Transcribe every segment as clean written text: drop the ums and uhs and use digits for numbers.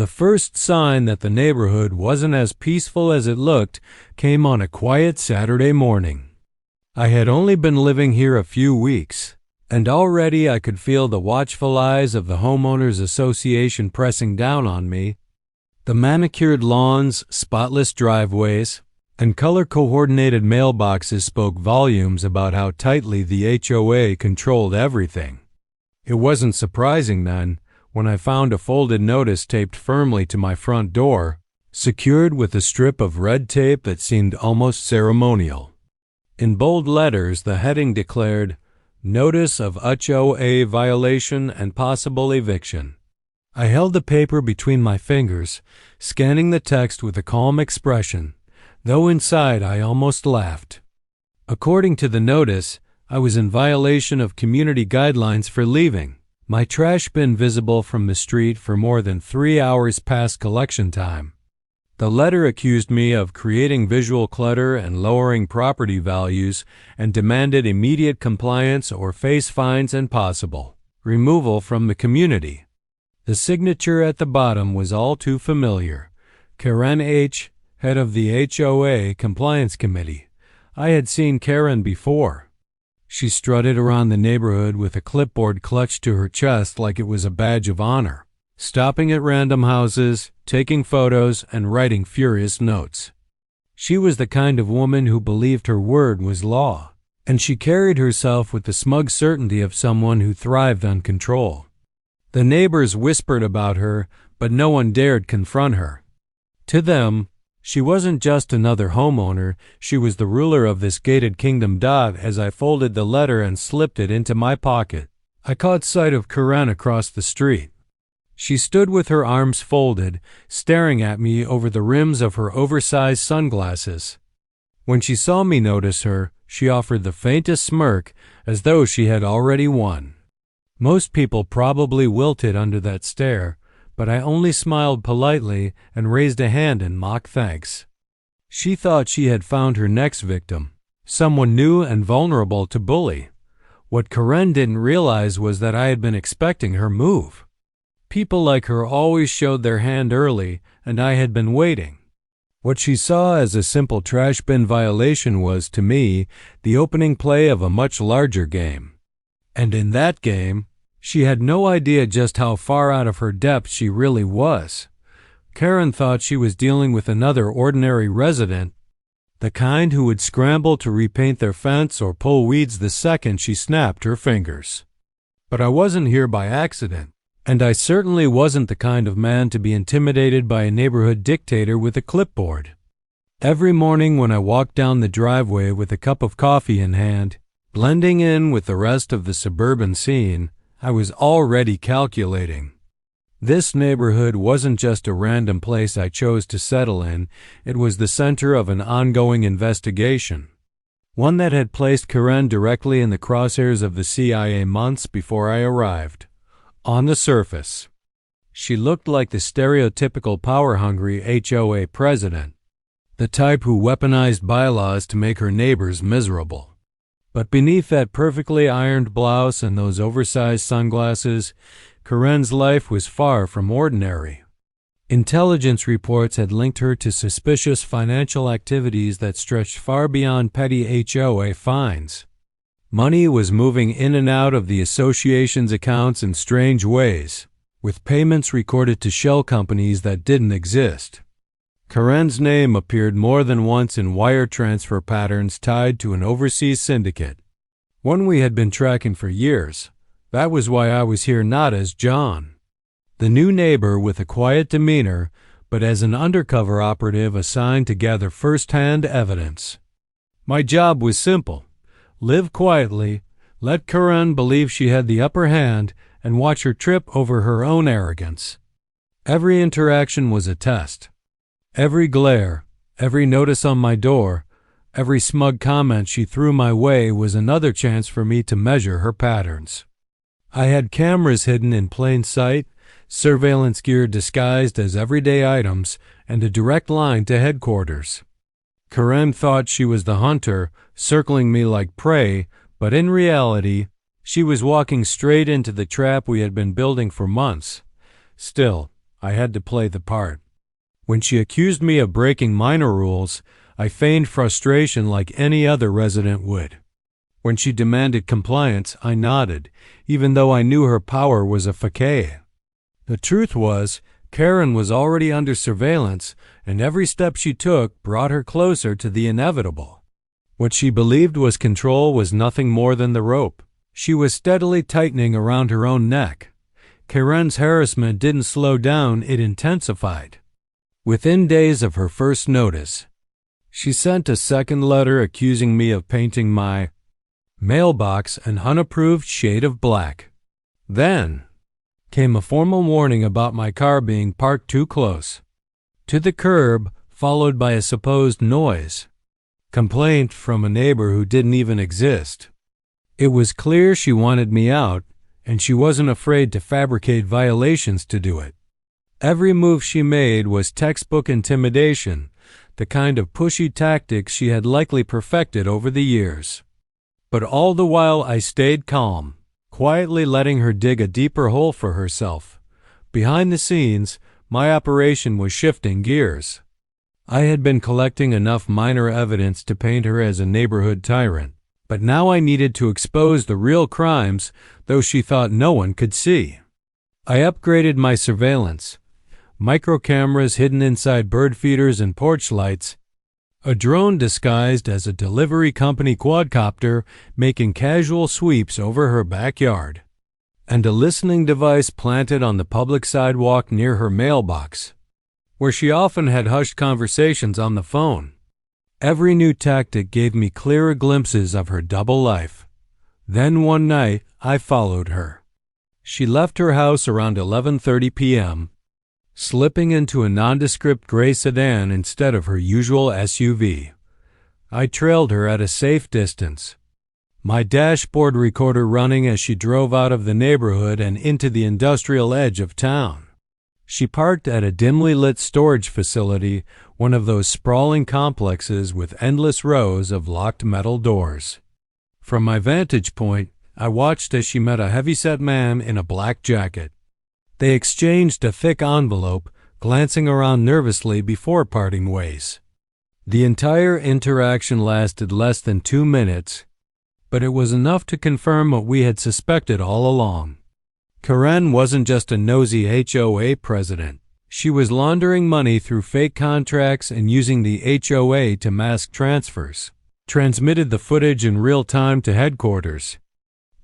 The first sign that the neighborhood wasn't as peaceful as it looked came on a quiet Saturday morning. I had only been living here a few weeks, and already I could feel the watchful eyes of the homeowners association pressing down on me. The manicured lawns, spotless driveways, and color-coordinated mailboxes spoke volumes about how tightly the HOA controlled everything. It wasn't surprising then, when I found a folded notice taped firmly to my front door, secured with a strip of red tape that seemed almost ceremonial. In bold letters, the heading declared, "Notice of HOA violation and possible eviction." I held the paper between my fingers, scanning the text with a calm expression, though inside I almost laughed. According to the notice, I was in violation of community guidelines for leaving my trash bin visible from the street for more than 3 hours past collection time. The letter accused me of creating visual clutter and lowering property values and demanded immediate compliance or face fines and possible removal from the community. The signature at the bottom was all too familiar. Karen H., head of the HOA Compliance Committee. I had seen Karen before. She strutted around the neighborhood with a clipboard clutched to her chest like it was a badge of honor, stopping at random houses, taking photos, and writing furious notes. She was the kind of woman who believed her word was law, and she carried herself with the smug certainty of someone who thrived on control. The neighbors whispered about her, but no one dared confront her. To them, she wasn't just another homeowner, she was the ruler of this gated kingdom. As I folded the letter and slipped it into my pocket, I caught sight of Karen across the street. She stood with her arms folded, staring at me over the rims of her oversized sunglasses. When she saw me notice her, she offered the faintest smirk, as though she had already won. Most people probably wilted under that stare, but I only smiled politely and raised a hand in mock thanks. She thought she had found her next victim, someone new and vulnerable to bully. What Karen didn't realize was that I had been expecting her move. People like her always showed their hand early, and I had been waiting. What she saw as a simple trash bin violation was, to me, the opening play of a much larger game. And in that game, she had no idea just how far out of her depth she really was. Karen thought she was dealing with another ordinary resident, the kind who would scramble to repaint their fence or pull weeds the second she snapped her fingers. But I wasn't here by accident, and I certainly wasn't the kind of man to be intimidated by a neighborhood dictator with a clipboard. Every morning when I walked down the driveway with a cup of coffee in hand, blending in with the rest of the suburban scene, I was already calculating. This neighborhood wasn't just a random place I chose to settle in, it was the center of an ongoing investigation. One that had placed Karen directly in the crosshairs of the CIA months before I arrived. On the surface, she looked like the stereotypical power-hungry HOA president, the type who weaponized bylaws to make her neighbors miserable. But beneath that perfectly ironed blouse and those oversized sunglasses, Karen's life was far from ordinary. Intelligence reports had linked her to suspicious financial activities that stretched far beyond petty HOA fines. Money was moving in and out of the association's accounts in strange ways, with payments recorded to shell companies that didn't exist. Karen's name appeared more than once in wire transfer patterns tied to an overseas syndicate, one we had been tracking for years. That was why I was here not as John, the new neighbor with a quiet demeanor, but as an undercover operative assigned to gather first-hand evidence. My job was simple: live quietly, let Karen believe she had the upper hand, and watch her trip over her own arrogance. Every interaction was a test. Every glare, every notice on my door, every smug comment she threw my way was another chance for me to measure her patterns. I had cameras hidden in plain sight, surveillance gear disguised as everyday items, and a direct line to headquarters. Karen thought she was the hunter, circling me like prey, but in reality, she was walking straight into the trap we had been building for months. Still, I had to play the part. When she accused me of breaking minor rules, I feigned frustration like any other resident would. When she demanded compliance, I nodded, even though I knew her power was a facade. The truth was, Karen was already under surveillance, and every step she took brought her closer to the inevitable. What she believed was control was nothing more than the rope she was steadily tightening around her own neck. Karen's harassment didn't slow down, it intensified. Within days of her first notice, she sent a second letter accusing me of painting my mailbox an unapproved shade of black. Then came a formal warning about my car being parked too close to the curb, followed by a supposed noise complaint from a neighbor who didn't even exist. It was clear she wanted me out, and she wasn't afraid to fabricate violations to do it. Every move she made was textbook intimidation, the kind of pushy tactics she had likely perfected over the years. But all the while I stayed calm, quietly letting her dig a deeper hole for herself. Behind the scenes, my operation was shifting gears. I had been collecting enough minor evidence to paint her as a neighborhood tyrant, but now I needed to expose the real crimes, though she thought no one could see. I upgraded my surveillance. Micro cameras hidden inside bird feeders and porch lights, a drone disguised as a delivery company quadcopter making casual sweeps over her backyard, and a listening device planted on the public sidewalk near her mailbox, where she often had hushed conversations on the phone. Every new tactic gave me clearer glimpses of her double life. Then one night, I followed her. She left her house around 11:30 p.m., slipping into a nondescript gray sedan instead of her usual SUV. I trailed her at a safe distance, my dashboard recorder running as she drove out of the neighborhood and into the industrial edge of town. She parked at a dimly lit storage facility, one of those sprawling complexes with endless rows of locked metal doors. From my vantage point, I watched as she met a heavyset man in a black jacket. They exchanged a thick envelope, glancing around nervously before parting ways. The entire interaction lasted less than 2 minutes, but it was enough to confirm what we had suspected all along. Karen wasn't just a nosy HOA president. She was laundering money through fake contracts and using the HOA to mask transfers. Transmitted the footage in real time to headquarters,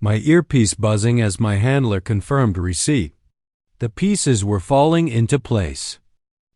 my earpiece buzzing as my handler confirmed receipt. The pieces were falling into place.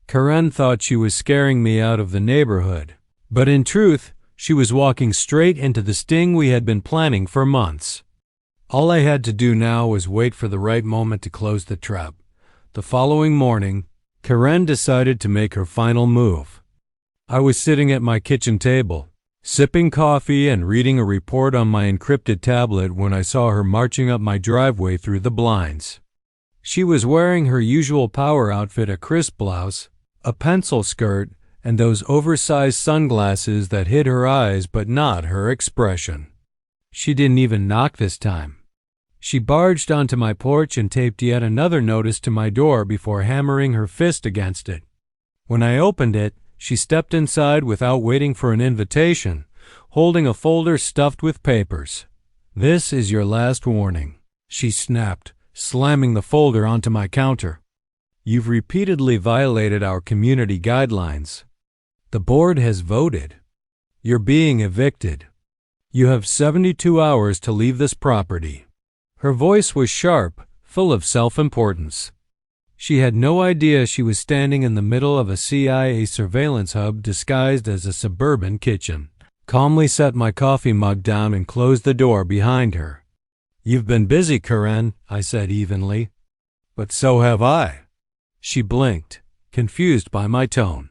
Karen thought she was scaring me out of the neighborhood, but in truth, she was walking straight into the sting we had been planning for months. All I had to do now was wait for the right moment to close the trap. The following morning, Karen decided to make her final move. I was sitting at my kitchen table, sipping coffee and reading a report on my encrypted tablet when I saw her marching up my driveway through the blinds. She was wearing her usual power outfit, a crisp blouse, a pencil skirt, and those oversized sunglasses that hid her eyes but not her expression. She didn't even knock this time. She barged onto my porch and taped yet another notice to my door before hammering her fist against it. When I opened it, she stepped inside without waiting for an invitation, holding a folder stuffed with papers. "This is your last warning," she snapped, slamming the folder onto my counter. "You've repeatedly violated our community guidelines. The board has voted. You're being evicted. You have 72 hours to leave this property." Her voice was sharp, full of self-importance. She had no idea she was standing in the middle of a CIA surveillance hub disguised as a suburban kitchen. Calmly set my coffee mug down and closed the door behind her. "You've been busy, Karen," I said evenly. "But so have I." She blinked, confused by my tone.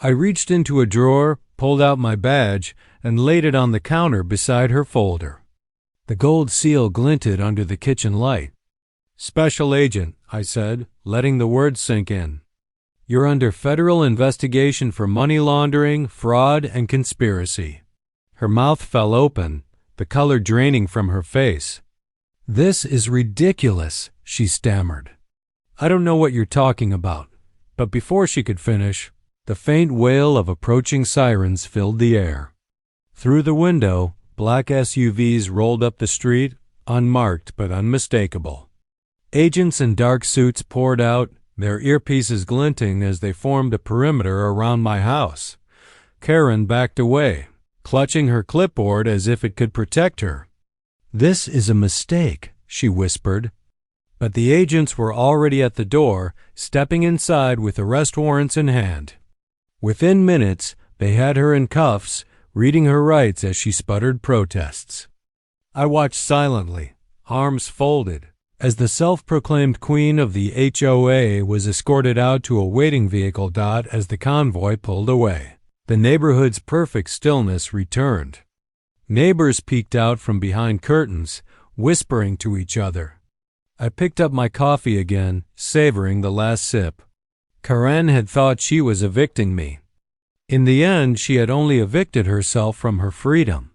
I reached into a drawer, pulled out my badge, and laid it on the counter beside her folder. The gold seal glinted under the kitchen light. "Special Agent," I said, letting the words sink in. "You're under federal investigation for money laundering, fraud, and conspiracy." Her mouth fell open, the color draining from her face. "This is ridiculous," she stammered. I don't know what you're talking about." But before she could finish, the faint wail of approaching sirens filled the air. Through the window, black SUVs rolled up the street, unmarked but unmistakable. Agents in dark suits poured out, their earpieces glinting as they formed a perimeter around my house. Karen backed away, clutching her clipboard as if it could protect her. "This is a mistake," she whispered. But the agents were already at the door, stepping inside with arrest warrants in hand. Within minutes, they had her in cuffs, reading her rights as she sputtered protests. I watched silently, arms folded, as the self-proclaimed queen of the HOA was escorted out to a waiting vehicle. As the convoy pulled away, the neighborhood's perfect stillness returned. Neighbors peeked out from behind curtains, whispering to each other. I picked up my coffee again, savoring the last sip. Karen had thought she was evicting me. In the end, she had only evicted herself from her freedom.